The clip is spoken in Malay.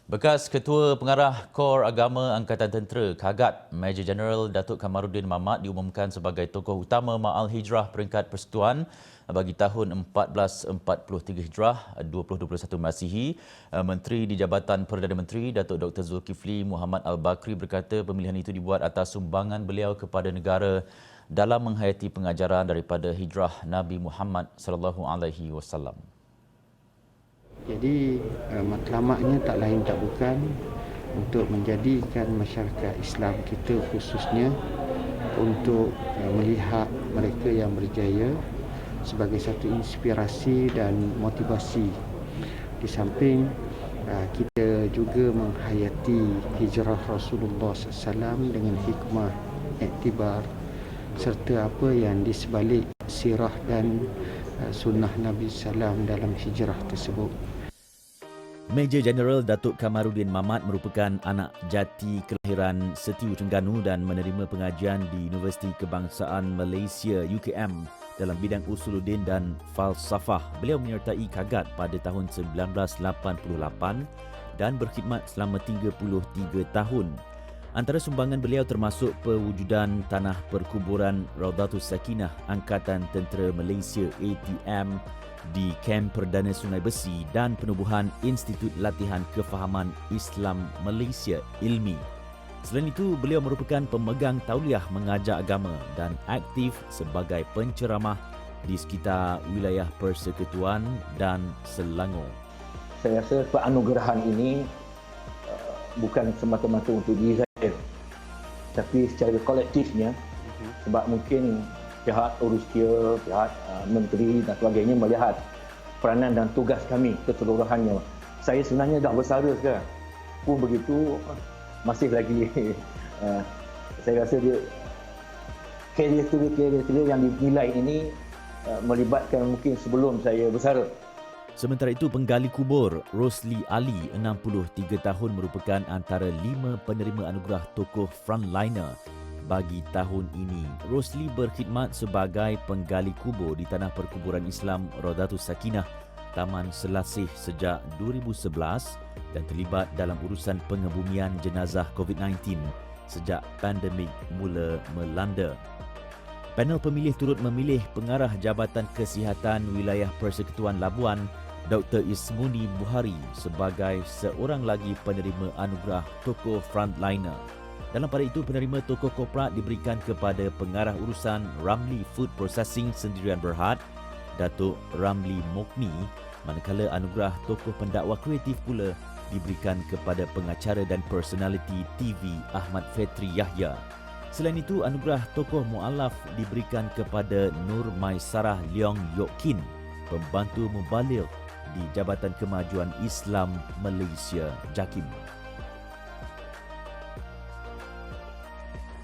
Bekas Ketua Pengarah Kor Agama Angkatan Tentera Kagat Major Jeneral Datuk Kamaruddin Mamat diumumkan sebagai tokoh utama Ma'al Hijrah Peringkat Persekutuan bagi tahun 1443 Hijrah 2021 Masihi. Menteri di Jabatan Perdana Menteri Datuk Dr. Zulkifli Muhammad Al-Bakri berkata pemilihan itu dibuat atas sumbangan beliau kepada negara dalam menghayati pengajaran daripada hijrah Nabi Muhammad SAW. Jadi matlamatnya tak lain tak bukan untuk menjadikan masyarakat Islam kita khususnya untuk melihat mereka yang berjaya sebagai satu inspirasi dan motivasi. Di samping kita juga menghayati hijrah Rasulullah SAW dengan hikmah, iktibar serta apa yang di sebalik sirah dan sunnah Nabi SAW dalam hijrah tersebut. Major Jeneral Datuk Kamaruddin Mamat merupakan anak jati kelahiran Setiu Terengganu dan menerima pengajian di Universiti Kebangsaan Malaysia UKM dalam bidang usuluddin dan falsafah. Beliau menyertai Kagat pada tahun 1988 dan berkhidmat selama 33 tahun. Antara sumbangan beliau termasuk pewujudan tanah perkuburan Raudatus Sakinah Angkatan Tentera Malaysia ATM di Kem Perdana Sungai Besi dan penubuhan Institut Latihan Kefahaman Islam Malaysia ILMI. Selain itu, beliau merupakan pemegang tauliah mengajar agama dan aktif sebagai penceramah di sekitar wilayah Persekutuan dan Selangor. Saya rasa penganugerahan ini bukan semata-mata untuk diri saya, tapi secara kolektifnya, sebab mungkin pihak Rusia, pihak menteri dan sebagainya melihat peranan dan tugas kami keseluruhannya. Saya sebenarnya dah bersara sekarang. Pun begitu, masih lagi saya rasa dia kerjaya yang dinilai ini melibatkan mungkin sebelum saya bersara. Sementara itu, penggali kubur Rosli Ali, 63 tahun merupakan antara 5 penerima anugerah tokoh frontliner bagi tahun ini. Rosli berkhidmat sebagai penggali kubur di Tanah Perkuburan Islam Raudatus Sakinah, Taman Selasih sejak 2011 dan terlibat dalam urusan pengebumian jenazah COVID-19 sejak pandemik mula melanda. Panel pemilih turut memilih pengarah Jabatan Kesihatan Wilayah Persekutuan Labuan, Dr. Ismuni Buhari sebagai seorang lagi penerima anugerah tokoh frontliner. Dalam pada itu, penerima tokoh korporat diberikan kepada pengarah urusan Ramli Food Processing Sendirian Berhad, Datuk Ramli Mokni, manakala anugerah tokoh pendakwa kreatif pula diberikan kepada pengacara dan personaliti TV Ahmad Fetri Yahya. Selain itu, anugerah tokoh mu'alaf diberikan kepada Nur Maisarah Leong Yok Kin, pembantu mubaligh di Jabatan Kemajuan Islam Malaysia JAKIM.